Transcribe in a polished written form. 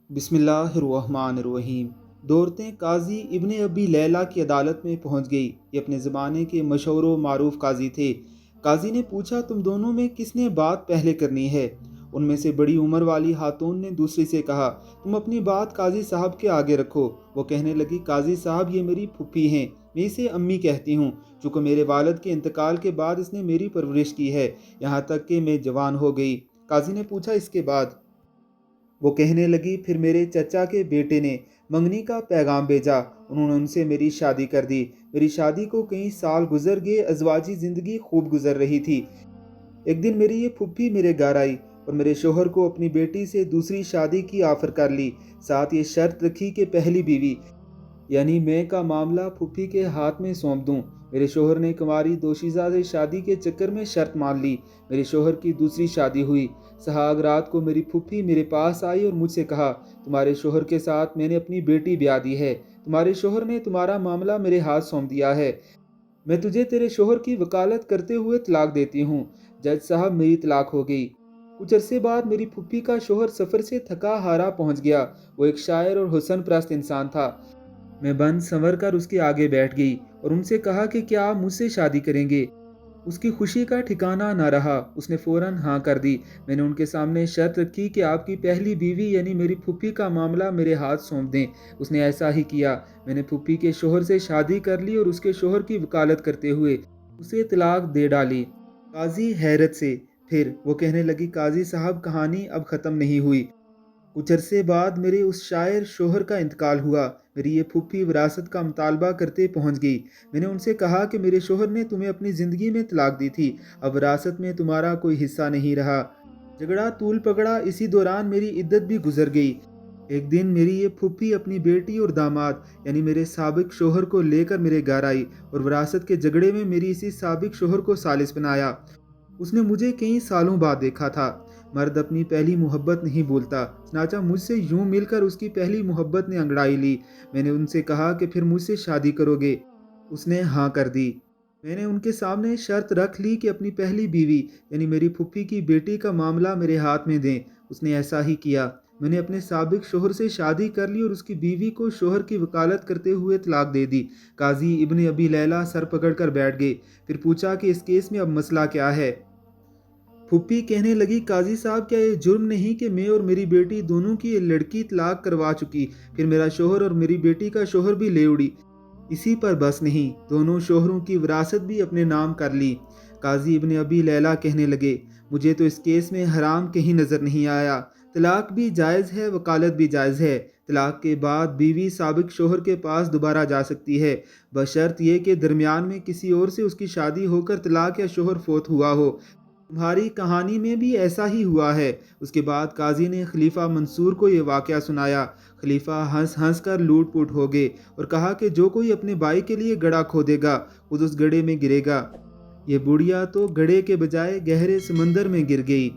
बिस्मिल्लाहिर्रहमानिर्रहीम। दौड़तें काजी इब्न अबी लैला की अदालत में पहुंच गई। ये अपने ज़माने के मशहूर व मारूफ काजी थे। काजी ने पूछा, तुम दोनों में किसने बात पहले करनी है? उनमें से बड़ी उम्र वाली खातून ने दूसरी से कहा, तुम अपनी बात काजी साहब के आगे रखो। वो कहने लगी, काजी साहब, ये मेरी फुप्पी हैं, मैं इसे अम्मी कहती हूँ, चूँकि मेरे वालिद के इंतकाल के बाद इसने मेरी परवरिश की है, यहाँ तक कि मैं जवान हो गई। काजी ने पूछा, इसके बाद? वो कहने लगी, फिर मेरे चचा के बेटे ने मंगनी का पैगाम भेजा। उन्होंने उनसे मेरी शादी कर दी। मेरी शादी को कई साल गुजर गए, अजवाजी ज़िंदगी खूब गुजर रही थी। एक दिन मेरी ये फुप्पी मेरे घर आई और मेरे शोहर को अपनी बेटी से दूसरी शादी की ऑफ़र कर ली। साथ ये शर्त रखी कि पहली बीवी यानी मैं का मामला फुप्पी के हाथ में सौंप दूं। मेरे शोहर ने कुंवारी दोशीज़ा से शादी के चक्कर में शर्त मान ली। मेरे शोहर की दूसरी शादी हुई। सुहाग रात को मेरी फुप्पी मेरे पास आई और मुझसे कहा, तुम्हारे शोहर के साथ मैंने अपनी बेटी ब्याह दी है। तुम्हारे शोहर ने तुम्हारा मामला मेरे हाथ सौंप दिया है। मैं तुझे तेरे शोहर की वकालत करते हुए तलाक देती हूँ। जज साहब, मेरी तलाक हो गई। कुछ अरसे बाद मेरी फुप्पी का शोहर सफ़र से थका हारा पहुँच गया। वो एक शायर और हुस्न परस्त इंसान था। मैं बन संवर कर उसके आगे बैठ गई और उनसे कहा कि क्या आप मुझसे शादी करेंगे? उसकी खुशी का ठिकाना ना रहा। उसने फ़ौरन हाँ कर दी। मैंने उनके सामने शर्त रखी कि आपकी पहली बीवी यानी मेरी फुप्पी का मामला मेरे हाथ सौंप दें। उसने ऐसा ही किया। मैंने फुप्पी के शोहर से शादी कर ली और उसके शोहर की वकालत करते हुए उसे तलाक दे डाली। काजी हैरत से। फिर वो कहने लगी, काजी साहब, कहानी अब ख़त्म नहीं हुई। कुछ अरसे बाद मेरे उस शायर शोहर का इंतकाल हुआ। मेरी ये फुप्पी विरासत का मुतालबा करते पहुंच गई। मैंने उनसे कहा कि मेरे शोहर ने तुम्हें अपनी ज़िंदगी में तलाक दी थी, अब विरासत में तुम्हारा कोई हिस्सा नहीं रहा। झगड़ा तूल पकड़ा। इसी दौरान मेरी इद्दत भी गुजर गई। एक दिन मेरी ये फुप्पी अपनी बेटी और दामाद यानी मेरे साबिक शोहर को लेकर मेरे घर आई और विरासत के झगड़े में मेरी इसी साबिक शोहर को सालिस बनाया। उसने मुझे कई सालों बाद देखा था। मर्द अपनी पहली मोहब्बत नहीं भूलता, चनाचा मुझसे यूं मिलकर उसकी पहली मोहब्बत ने अंगड़ाई ली। मैंने उनसे कहा कि फिर मुझसे शादी करोगे? उसने हाँ कर दी। मैंने उनके सामने शर्त रख ली कि अपनी पहली बीवी यानी मेरी फुप्पी की बेटी का मामला मेरे हाथ में दें। उसने ऐसा ही किया। मैंने अपने साबिक शोहर से शादी कर ली और उसकी बीवी को शोहर की वकालत करते हुए तलाक दे दी। काजी इब्न अबी लैला सर पकड़ कर बैठ गए। फिर पूछा कि इस केस में अब मसला क्या है? फुप्पी कहने लगी, काजी साहब, क्या ये जुर्म नहीं कि मैं और मेरी बेटी दोनों की ये लड़की तलाक करवा चुकी, फिर मेरा शोहर और मेरी बेटी का शोहर भी ले उड़ी। इसी पर बस नहीं, दोनों शोहरों की विरासत भी अपने नाम कर ली। काजी इब्न अबी लैला कहने लगे, मुझे तो इस केस में हराम कहीं नज़र नहीं आया। तलाक भी जायज़ है, वकालत भी जायज़ है। तलाक के बाद बीवी साबिक शोहर के पास दोबारा जा सकती है, बशर्त ये कि दरमियान में किसी और से उसकी शादी होकर तलाक या शोहर फोत हुआ हो। तुम्हारी कहानी में भी ऐसा ही हुआ है। उसके बाद काजी ने खलीफा मंसूर को ये वाक़या सुनाया। खलीफा हंस हंस कर लूट पुट हो गए और कहा कि जो कोई अपने भाई के लिए गड्ढा खोदेगा खुद उस गड्ढे में गिरेगा। ये बुढ़िया तो गड्ढे के बजाय गहरे समंदर में गिर गई।